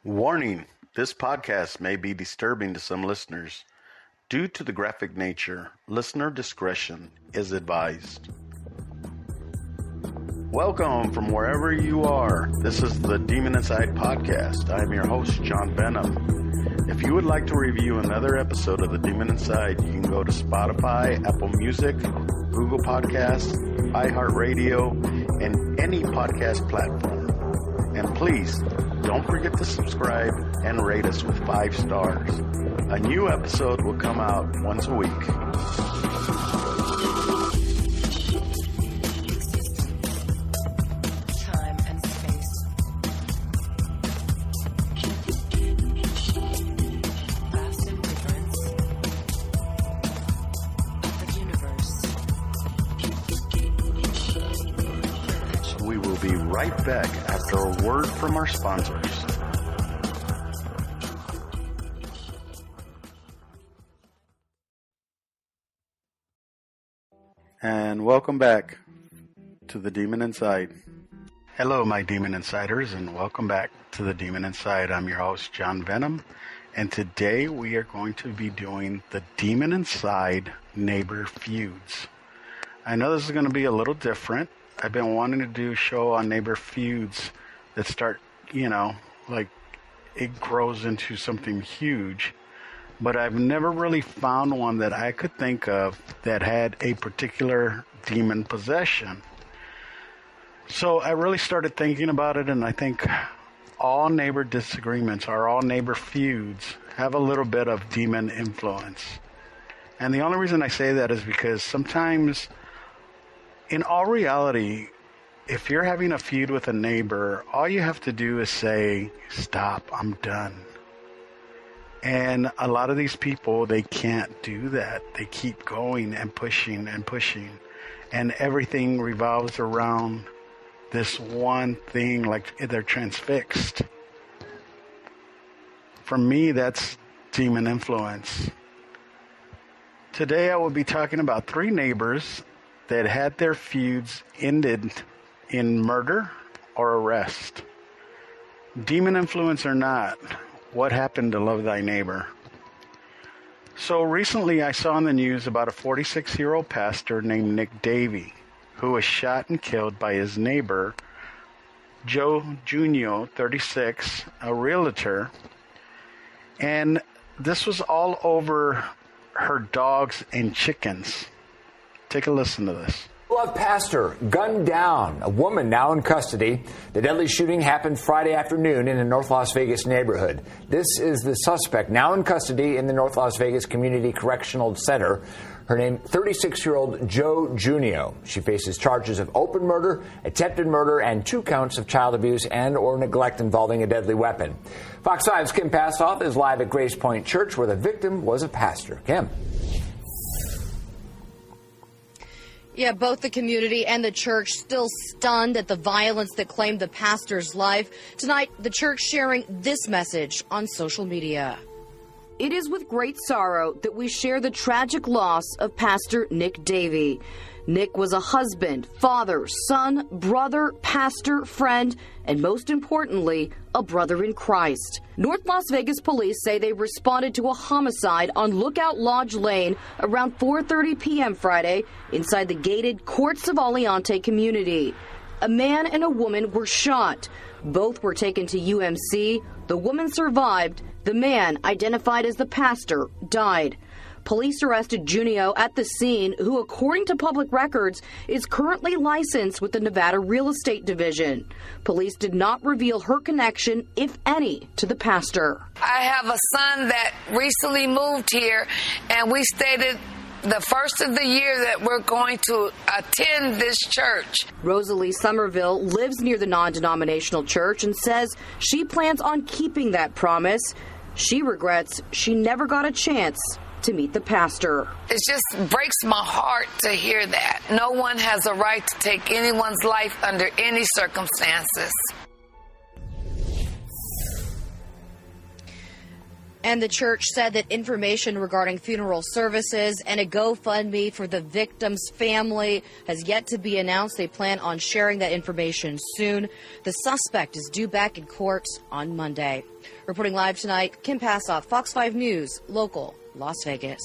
Warning, this podcast may be disturbing to some listeners. Due to the graphic nature, listener discretion is advised. Welcome from wherever you are. This is the Demon Inside podcast. I am your host, John Venom. If you would like to review another episode of the Demon Inside, you can go to Spotify, Apple Music, Google Podcasts, iHeartRadio, and any podcast platform. And please, don't forget to subscribe and rate us with 5 stars. A new episode will come out once a week. Time and space. Vast indifference of the universe. We will be right back after a word from our sponsors. And welcome back to the Demon Inside. Hello, my Demon Insiders, and welcome back to the Demon Inside. I'm your host, John Venom, and today we are going to be doing the Demon Inside Neighbor Feuds. I know this is going to be a little different. I've been wanting to do a show on neighbor feuds that start, like it grows into something huge. But I've never really found one that I could think of that had a particular demon possession. So I really started thinking about it, and I think all neighbor disagreements or all neighbor feuds have a little bit of demon influence. And the only reason I say that is because sometimes, in all reality, if you're having a feud with a neighbor, all you have to do is say, "Stop, I'm done." And a lot of these people, they can't do that. They keep going and pushing and pushing. And everything revolves around this one thing, like they're transfixed. For me, that's demon influence. Today I will be talking about 3 neighbors that had their feuds ended in murder or arrest. Demon influence or not, what happened to love thy neighbor? So recently I saw in the news about a 46-year-old pastor named Nick Davey, who was shot and killed by his neighbor, Joe Junio, 36, a realtor. And this was all over her dogs and chickens. Take a listen to this. Love pastor gunned down. A woman now in custody. The deadly shooting happened Friday afternoon in a North Las Vegas neighborhood. This is the suspect now in custody in the North Las Vegas Community Correctional Center. Her name, 36-year-old Joe Junio. She faces charges of open murder, attempted murder, and 2 counts of child abuse and or neglect involving a deadly weapon. Fox 5's Kim Passoff is live at Grace Point Church, where the victim was a pastor. Kim. Yeah, both the community and the church still stunned at the violence that claimed the pastor's life. Tonight, the church sharing this message on social media. It is with great sorrow that we share the tragic loss of Pastor Nick Davey. Nick was a husband, father, son, brother, pastor, friend, and most importantly, a brother in Christ. North Las Vegas police say they responded to a homicide on Lookout Lodge Lane around 4:30 p.m. Friday inside the gated Courts of Aliante community. A man and a woman were shot. Both were taken to UMC. The woman survived. The man, identified as the pastor, died. Police arrested Junio at the scene, who, according to public records, is currently licensed with the Nevada Real Estate Division. Police did not reveal her connection, if any, to the pastor. I have a son that recently moved here, and we stated the first of the year that we're going to attend this church. Rosalie Somerville lives near the non-denominational church and says she plans on keeping that promise. She regrets she never got a chance to meet the pastor. It just breaks my heart to hear that. No one has a right to take anyone's life under any circumstances. And the church said that information regarding funeral services and a GoFundMe for the victim's family has yet to be announced. They plan on sharing that information soon. The suspect is due back in court on Monday. Reporting live tonight, Kim Passoff, Fox 5 News, local, Las Vegas.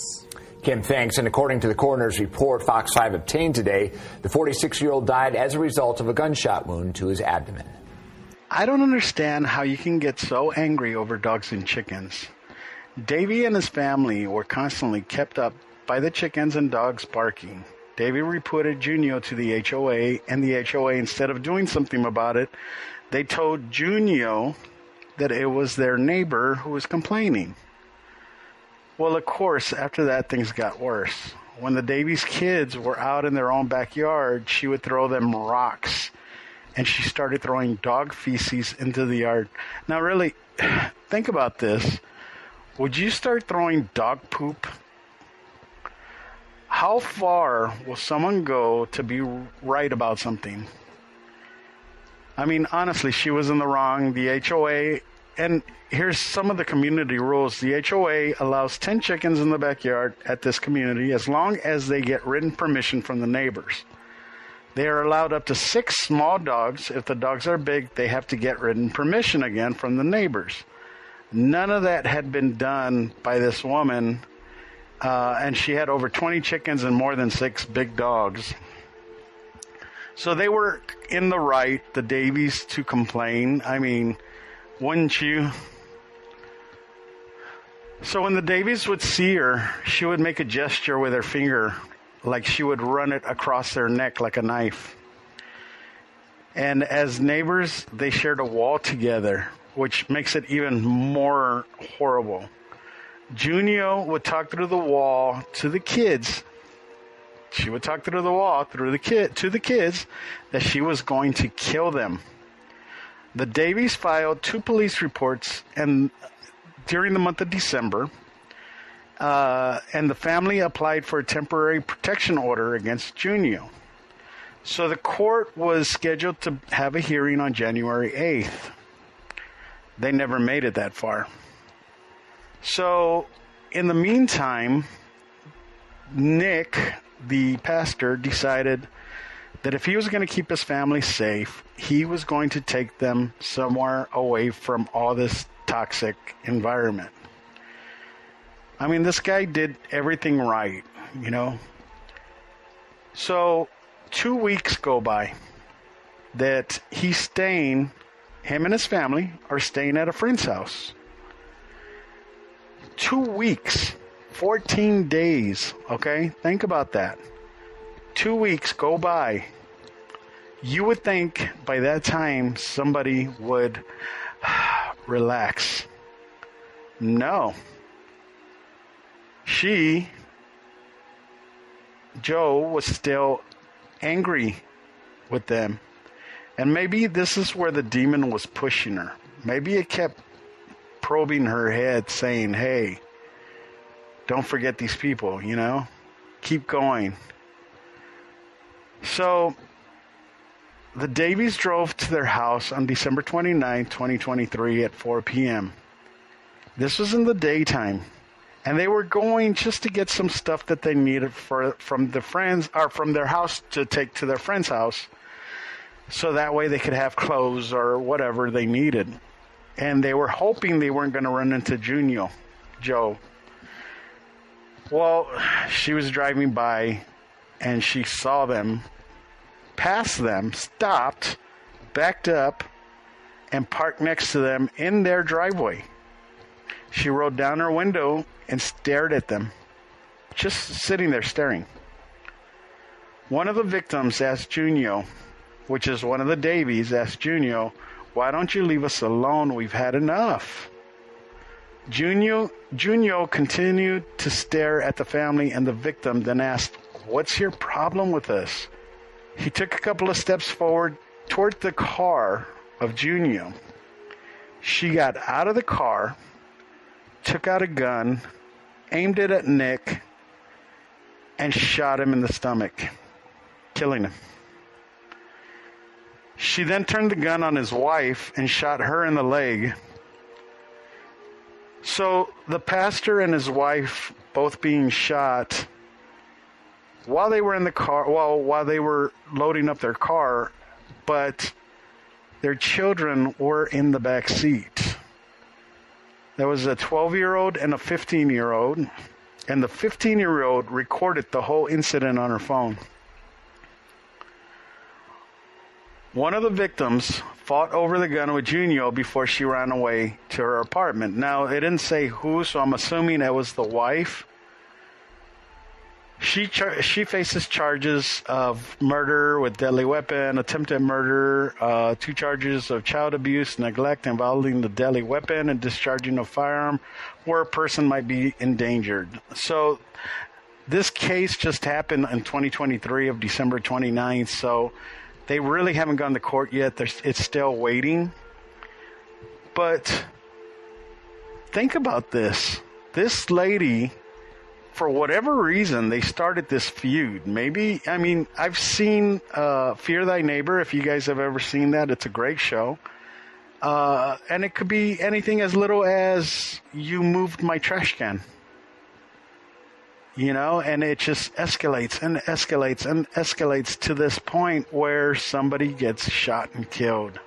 Kim, thanks. And according to the coroner's report Fox 5 obtained today, the 46-year-old died as a result of a gunshot wound to his abdomen. I don't understand how you can get so angry over dogs and chickens. Davey and his family were constantly kept up by the chickens and dogs barking. Davey reported Junio to the HOA, and the HOA, instead of doing something about it, they told Junio that it was their neighbor who was complaining. Well, of course, after that, things got worse. When the Davies kids were out in their own backyard, she would throw them rocks, and she started throwing dog feces into the yard. Now, really, think about this. Would you start throwing dog poop? How far will someone go to be right about something? I mean, honestly, she was in the wrong. The HOA, and here's some of the community rules. The HOA allows 10 chickens in the backyard at this community as long as they get written permission from the neighbors. They are allowed up to 6 small dogs. If the dogs are big, they have to get written permission again from the neighbors. None of that had been done by this woman, and she had over 20 chickens and more than 6 big dogs. So they were in the right, the Davies, to complain. I mean, wouldn't you? So when the Davies would see her, she would make a gesture with her finger, like she would run it across their neck like a knife. And as neighbors, they shared a wall together, which makes it even more horrible. Junio would talk through the wall to the kids. She would talk through the wall to the kids that she was going to kill them. The Davies filed 2 police reports and during the month of December, and the family applied for a temporary protection order against Junio. So the court was scheduled to have a hearing on January 8th. They never made it that far. So in the meantime, Nick, the pastor, decided that if he was going to keep his family safe, he was going to take them somewhere away from all this toxic environment. I mean, this guy did everything right, you know. So 2 weeks go by that he's staying, him and his family are staying at a friend's house. 2 weeks, 14 days, okay? Think about that. 2 weeks go by. You would think by that time somebody would relax. No. Joe was still angry with them. And maybe this is where the demon was pushing her. Maybe it kept probing her head saying, hey, don't forget these people, you know? Keep going. So the Davies drove to their house on December 29, 2023 at 4 p.m. This was in the daytime. And they were going just to get some stuff that they needed from their house to take to their friend's house. So that way they could have clothes or whatever they needed. And they were hoping they weren't going to run into Joe. Well, she was driving by and she saw them, passed them, stopped, backed up, and parked next to them in their driveway. She rolled down her window and stared at them, just sitting there staring. One of the victims asked Junio, which is one of the Davies, asked Junio, why don't you leave us alone? We've had enough. Junio continued to stare at the family and the victim, then asked, what's your problem with us? He took a couple of steps forward toward the car of Junio. She got out of the car, took out a gun, aimed it at Nick, and shot him in the stomach, killing him. She then turned the gun on his wife and shot her in the leg. So the pastor and his wife both being shot while they were in the car, while they were loading up their car, but their children were in the back seat. There was a 12-year-old and a 15-year-old, and the 15-year-old recorded the whole incident on her phone. One of the victims fought over the gun with Junio before she ran away to her apartment. Now, it didn't say who, so I'm assuming it was the wife. She faces charges of murder with deadly weapon, attempted murder, 2 charges of child abuse, neglect involving the deadly weapon, and discharging a firearm where a person might be endangered. So this case just happened in 2023 of December 29th, so they really haven't gone to court yet. It's still waiting. But think about this. This lady, for whatever reason, they started this feud. Maybe, I mean, I've seen Fear Thy Neighbor, if you guys have ever seen that. It's a great show. And it could be anything as little as, you moved my trash can. You know, and it just escalates and escalates and escalates to this point where somebody gets shot and killed.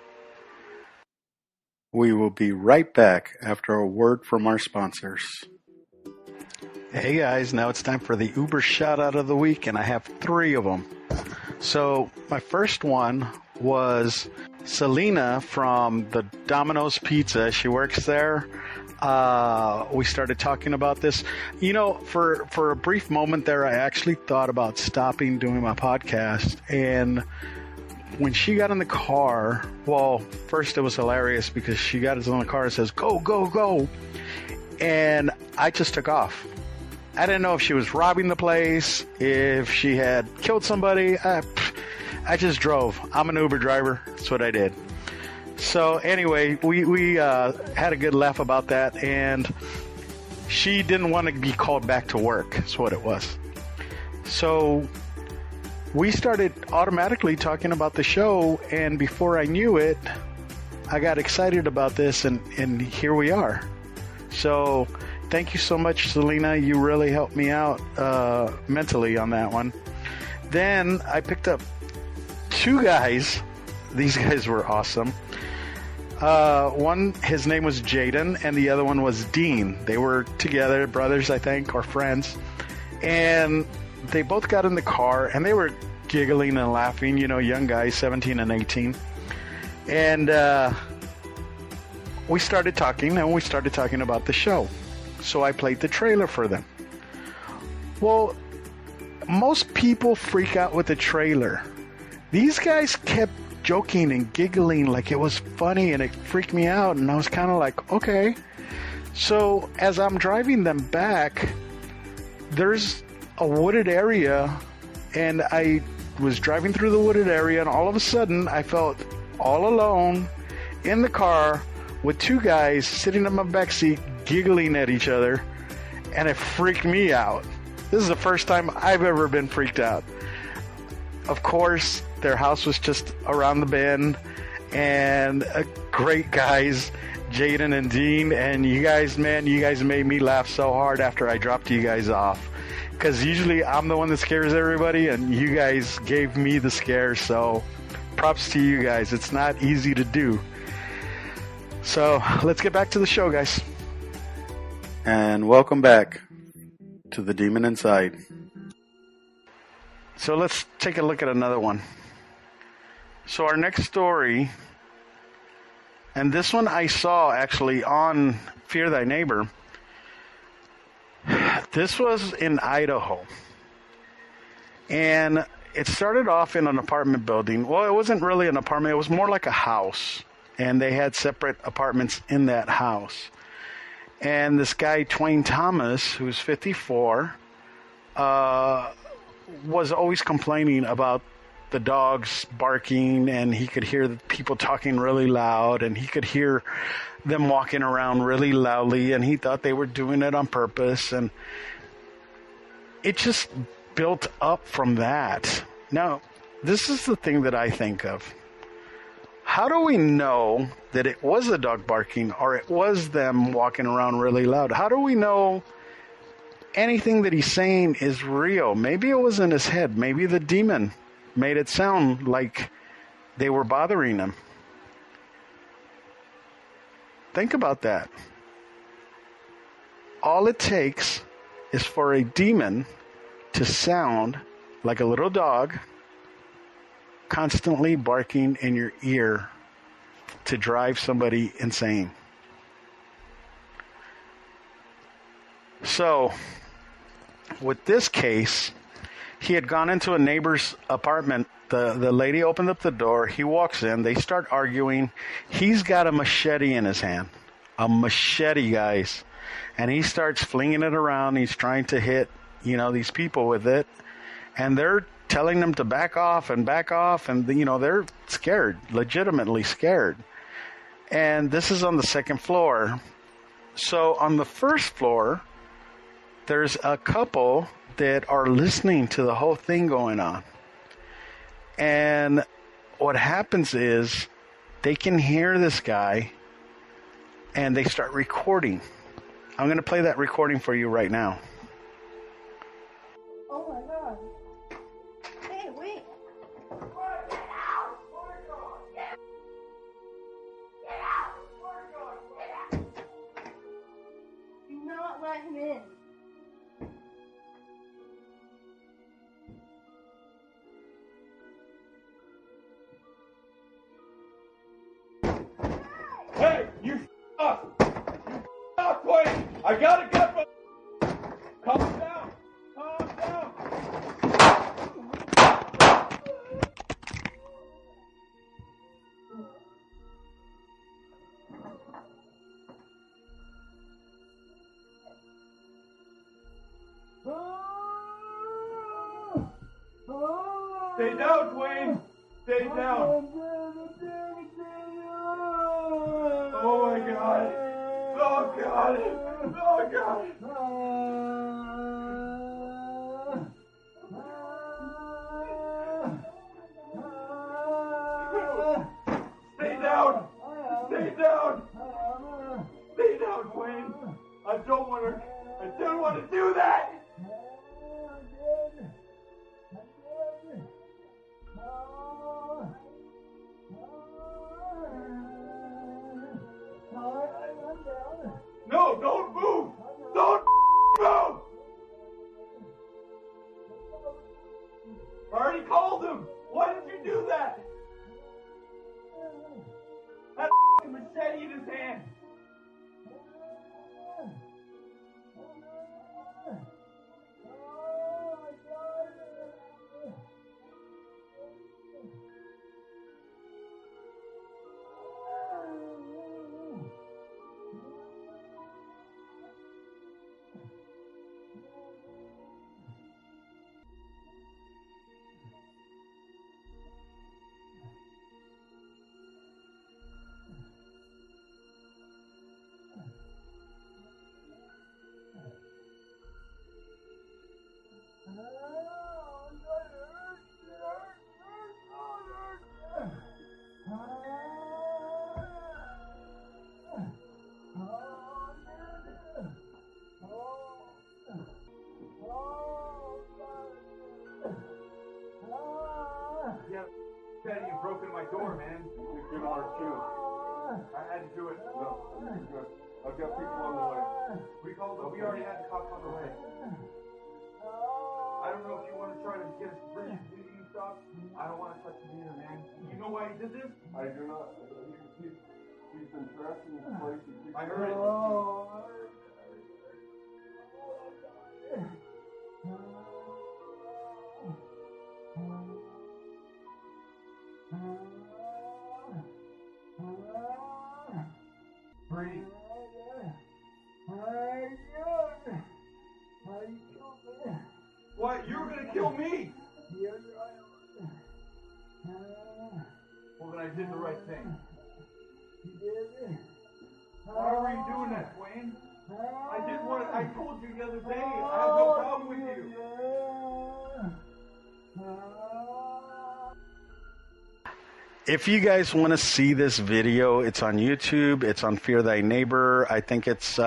We will be right back after a word from our sponsors. Hey guys, now it's time for the Uber shout out of the week, and I have 3 of them. So my first one was Selena from the Domino's Pizza. She works there. We started talking about this. You know, for a brief moment there, I actually thought about stopping doing my podcast. And when she got in the car, well, first it was hilarious because she got in the car and says, "Go, go, go." And I just took off. I didn't know if she was robbing the place, if she had killed somebody. I just drove. I'm an Uber driver. That's what I did. So anyway, we had a good laugh about that, and she didn't want to be called back to work. That's what it was. So we started automatically talking about the show, and before I knew it, I got excited about this, and here we are. So thank you so much, Selena. You really helped me out mentally on that one. Then I picked up 2 guys. These guys were awesome. One, his name was Jaden, and the other one was Dean. They were together, brothers, I think, or friends. And they both got in the car, and they were giggling and laughing, you know, young guys, 17 and 18. And we started talking about the show. So I played the trailer for them. Well, most people freak out with the trailer. These guys kept joking and giggling like it was funny, and it freaked me out, and I was kind of like, okay. So as I'm driving them back, there's a wooded area, and I was driving through the wooded area, and all of a sudden I felt all alone in the car with 2 guys sitting in my backseat giggling at each other, and it freaked me out. This is the first time I've ever been freaked out. Of course, their house was just around the bend, and great guys, Jaden and Dean, and you guys, man, you guys made me laugh so hard after I dropped you guys off, because usually I'm the one that scares everybody, and you guys gave me the scare, so props to you guys. It's not easy to do. So let's get back to the show, guys. And welcome back to the Demon Inside. So let's take a look at another one. So our next story, and this one I saw actually on Fear Thy Neighbor. This was in Idaho. And it started off in an apartment building. Well, it wasn't really an apartment. It was more like a house. And they had separate apartments in that house. And this guy, Twain Thomas, who's 54, was always complaining about the dogs barking, and he could hear the people talking really loud, and he could hear them walking around really loudly, and he thought they were doing it on purpose, and it just built up from that. Now, this is the thing that I think of. how do we know that it was a dog barking or it was them walking around really loud? How do we know anything that he's saying is real? Maybe it was in his head. Maybe the demon made it sound like they were bothering him. Think about that. All it takes is for a demon to sound like a little dog constantly barking in your ear to drive somebody insane. So, with this case, he had gone into a neighbor's apartment. The lady opened up the door. He walks in. They start arguing. He's got a machete in his hand. A machete, guys. And he starts flinging it around. He's trying to hit, these people with it. And they're telling them to back off. And, they're scared, legitimately scared. And this is on the second floor. So on the first floor, there's a couple that are listening to the whole thing going on. And what happens is they can hear this guy and they start recording. I'm going to play that recording for you right now. Oh my God. Hey, wait. Get out! Get out! Do not let him in. Hey, you up! You up, Wayne! I got a gun. Calm down. Calm down. Stay down, Dwayne. Stay down. Oh my God. Oh God. Oh God. Stay down. Stay down. Stay down, Dwayne. I don't want to do that. No, don't move! Don't move! I already called him! Why did you do that? That machete in his hand! Yeah, Teddy, you broke in my door, man. You give our cue. I had to do it. No, you're good. I've got people on the way. We already had the cops on the way. I don't know if you want to try to get us to bring bleeding and stuff. I don't want to touch you either, man. You know why he did this? I do not. He's been trapped in this place. I heard it. Breathe. What? You were gonna kill me? Well, then I did the right thing. Why were you doing that, Wayne? I told you the other day, I have no problem with you. If you guys want to see this video, it's on YouTube. It's on Fear Thy Neighbor. I think it's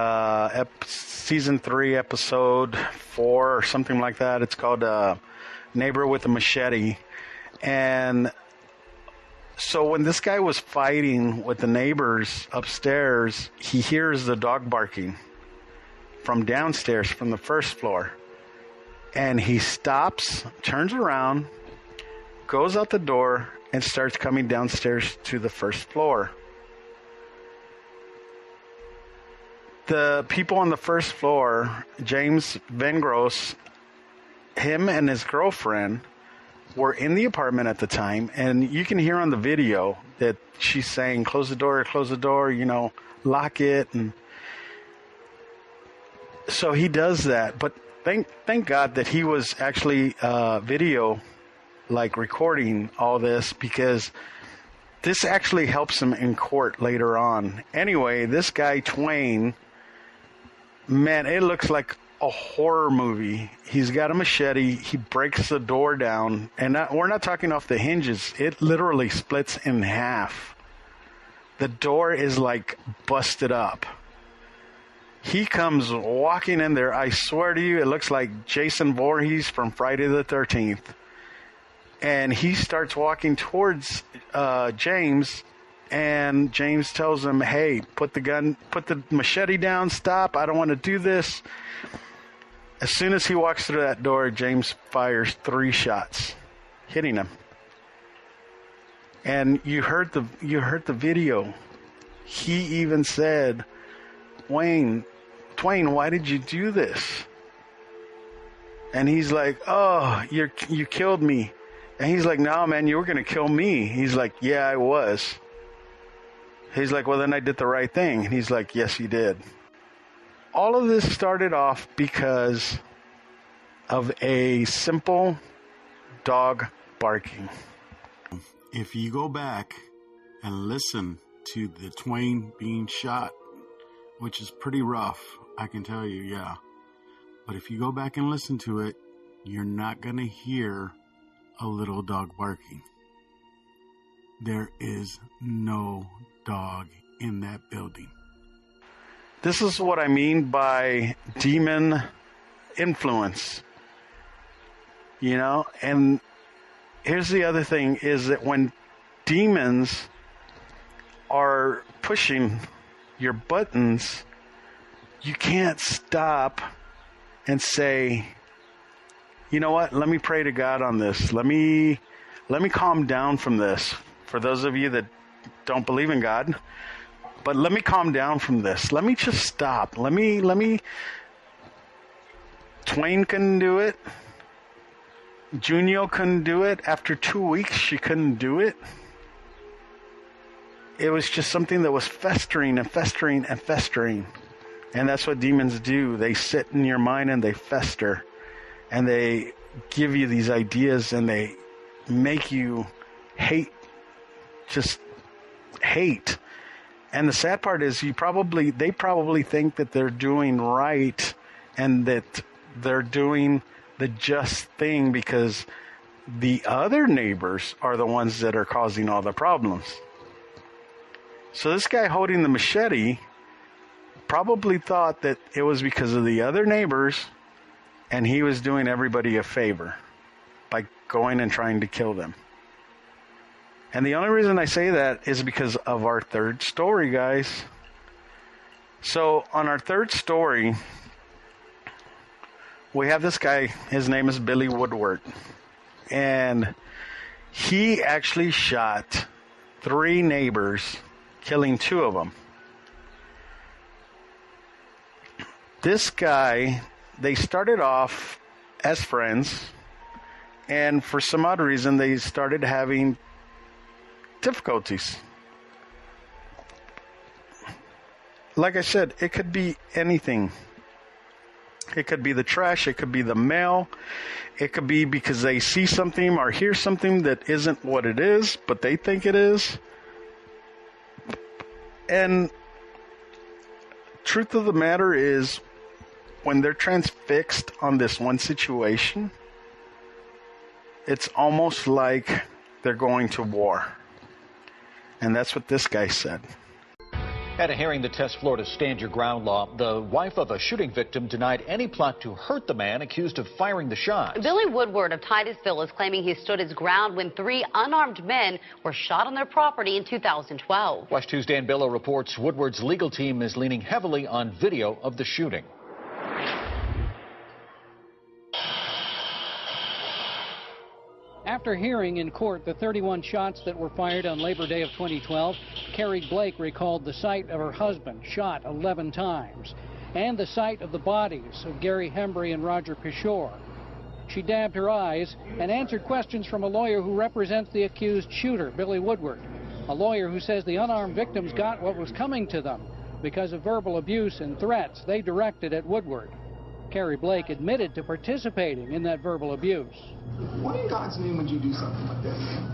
season 3, episode 4 or something like that. It's called Neighbor with a Machete. And so when this guy was fighting with the neighbors upstairs, he hears the dog barking from downstairs, from the first floor. And he stops, turns around, goes out the door, and starts coming downstairs to the first floor. The people on the first floor, James Vengross, him and his girlfriend were in the apartment at the time, and you can hear on the video that she's saying, close the door, you know, lock it. And so he does that, but thank God that he was actually video like recording all this, because this actually helps him in court later on. Anyway, this guy Twain, man, it looks like a horror movie. He's got a machete. He breaks the door down, and we're not talking off the hinges. It literally splits in half. The door is like busted up. He comes walking in there. I swear to you, it looks like Jason Voorhees from Friday the 13th. And he starts walking towards James, and James tells him, hey, put the machete down, stop, I don't want to do this. As soon as he walks through that door, James fires 3 shots, hitting him. And you heard the video. He even said, Twain, why did you do this? And he's like, oh, you killed me. And he's like, no, man, you were going to kill me. He's like, yeah, I was. He's like, well, then I did the right thing. And he's like, yes, you did. All of this started off because of a simple dog barking. If you go back and listen to the Twain being shot, which is pretty rough, I can tell you, yeah. But if you go back and listen to it, you're not going to hear a little dog barking. There is no dog in that building. This is what I mean by demon influence. You know, and here's the other thing, is that when demons are pushing your buttons, you can't stop and say, you know what, let me pray to God on this. Let me calm down from this. For those of you that don't believe in God, but let me calm down from this. Let me just stop. Let me Twain couldn't do it. Junio couldn't do it. After 2 weeks, she couldn't do it. It was just something that was festering and festering and festering. And that's what demons do. They sit in your mind and they fester. And they give you these ideas, and they make you hate, just hate. And the sad part is they probably think that they're doing right and that they're doing the just thing, because the other neighbors are the ones that are causing all the problems. So this guy holding the machete probably thought that it was because of the other neighbors, and he was doing everybody a favor by going and trying to kill them. And the only reason I say that is because of our third story, guys. So on our third story, we have this guy. His name is Billy Woodward. And he actually shot 3 neighbors, killing 2 of them. This guy, they started off as friends, and for some odd reason, they started having difficulties. Like I said, it could be anything. It could be the trash, it could be the mail, it could be because they see something or hear something that isn't what it is, but they think it is. And truth of the matter is, when they're transfixed on this one situation, it's almost like they're going to war. And that's what this guy said. At a hearing that tests Florida's Stand Your Ground law, the wife of a shooting victim denied any plot to hurt the man accused of firing the shot. Billy Woodward of Titusville is claiming he stood his ground when 3 unarmed men were shot on their property in 2012. Watch 2's Dan Billow reports Woodward's legal team is leaning heavily on video of the shooting. After hearing in court the 31 shots that were fired on Labor Day of 2012, Carrie Blake recalled the sight of her husband shot 11 times and the sight of the bodies of Gary Hembry and Roger Peshore. She dabbed her eyes and answered questions from a lawyer who represents the accused shooter, Billy Woodward, a lawyer who says the unarmed victims got what was coming to them because of verbal abuse and threats they directed at Woodward. Carrie Blake admitted to participating in that verbal abuse. Why in God's name would you do something like that?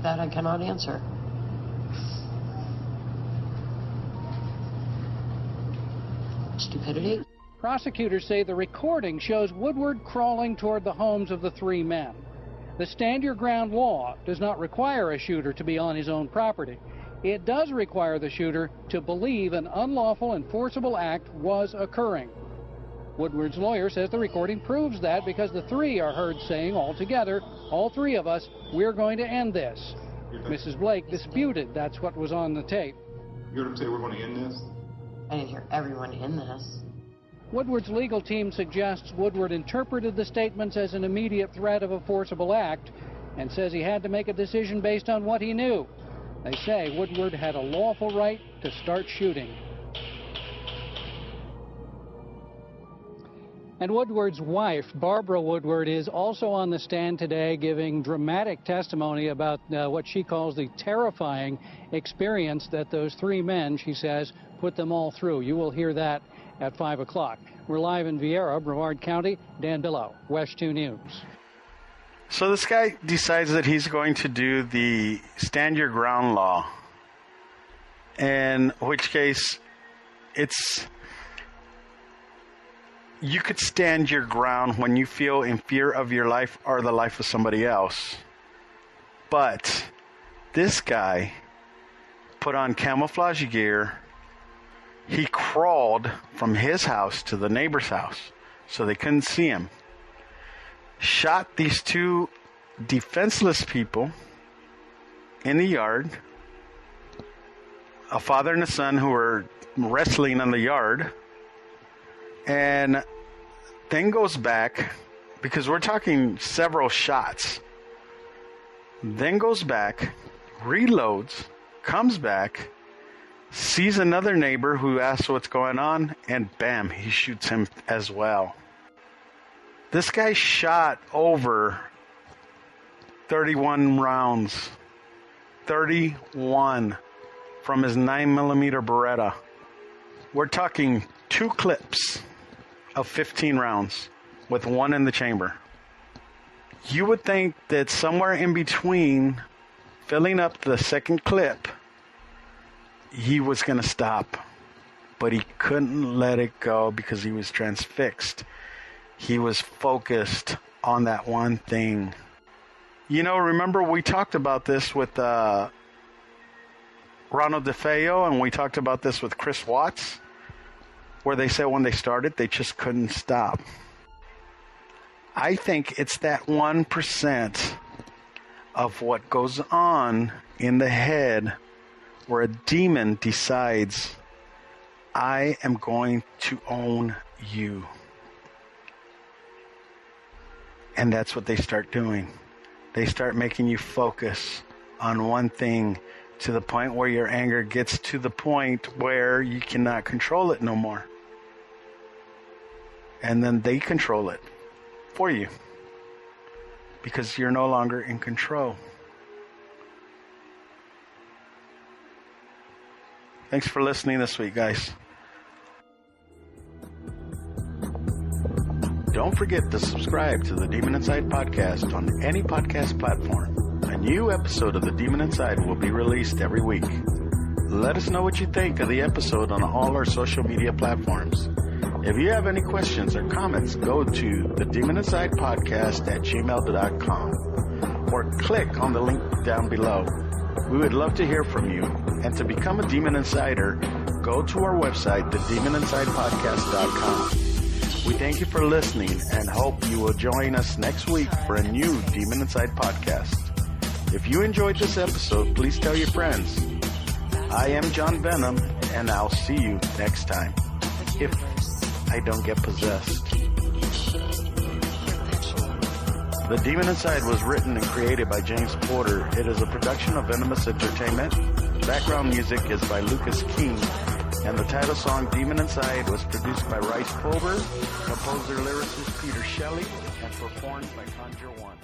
That I cannot answer. Stupidity? Prosecutors say the recording shows Woodward crawling toward the homes of the 3 men. The Stand Your Ground law does not require a shooter to be on his own property. It does require the shooter to believe an unlawful and forcible act was occurring. Woodward's lawyer says the recording proves that because the 3 are heard saying all together, all 3 of us, we're going to end this. Mrs. Blake disputed that's what was on the tape. You heard him say we're going to end this? I didn't hear everyone in this. Woodward's legal team suggests Woodward interpreted the statements as an immediate threat of a forcible act and says he had to make a decision based on what he knew. They say Woodward had a lawful right to start shooting. And Woodward's wife, Barbara Woodward, is also on the stand today giving dramatic testimony about what she calls the terrifying experience that those 3 men, she says, put them all through. You will hear that at 5 o'clock. We're live in Viera, Brevard County. Dan Billow, West 2 News. So this guy decides that he's going to do the Stand Your Ground law, in which case you could stand your ground when you feel in fear of your life or the life of somebody else. But this guy put on camouflage gear. He crawled from his house to the neighbor's house so they couldn't see him. Shot these 2 defenseless people in the yard, a father and a son who were wrestling in the yard, and then goes back, because we're talking several shots, then goes back, reloads, comes back, sees another neighbor who asks what's going on, and bam, he shoots him as well. This guy shot over 31 rounds. 31 from his 9mm Beretta. We're talking 2 clips of 15 rounds with 1 in the chamber. You would think that somewhere in between filling up the second clip, he was going to stop. But he couldn't let it go because he was transfixed. He was focused on that one thing. You know, remember we talked about this with Ronald DeFeo, and we talked about this with Chris Watts, where they said when they started, they just couldn't stop. I think it's that 1% of what goes on in the head where a demon decides, I am going to own you. And that's what they start doing. They start making you focus on one thing to the point where your anger gets to the point where you cannot control it no more. And then they control it for you because you're no longer in control. Thanks for listening this week, guys. Don't forget to subscribe to the Demon Inside podcast on any podcast platform. A new episode of the Demon Inside will be released every week. Let us know what you think of the episode on all our social media platforms. If you have any questions or comments, go to the Demon Inside podcast at gmail.com. or click on the link down below. We would love to hear from you. And to become a Demon Insider, go to our website, thedemoninsidepodcast.com. We thank you for listening and hope you will join us next week for a new Demon Inside podcast. If you enjoyed this episode, please tell your friends. I am John Venom, and I'll see you next time, if I don't get possessed. The Demon Inside was written and created by James Porter. It is a production of Venomous Entertainment. Background music is by Lucas King. And the title song, Demon Inside, was produced by Rice Pulver, composer lyricist Peter Shelley, and performed by Conjure One.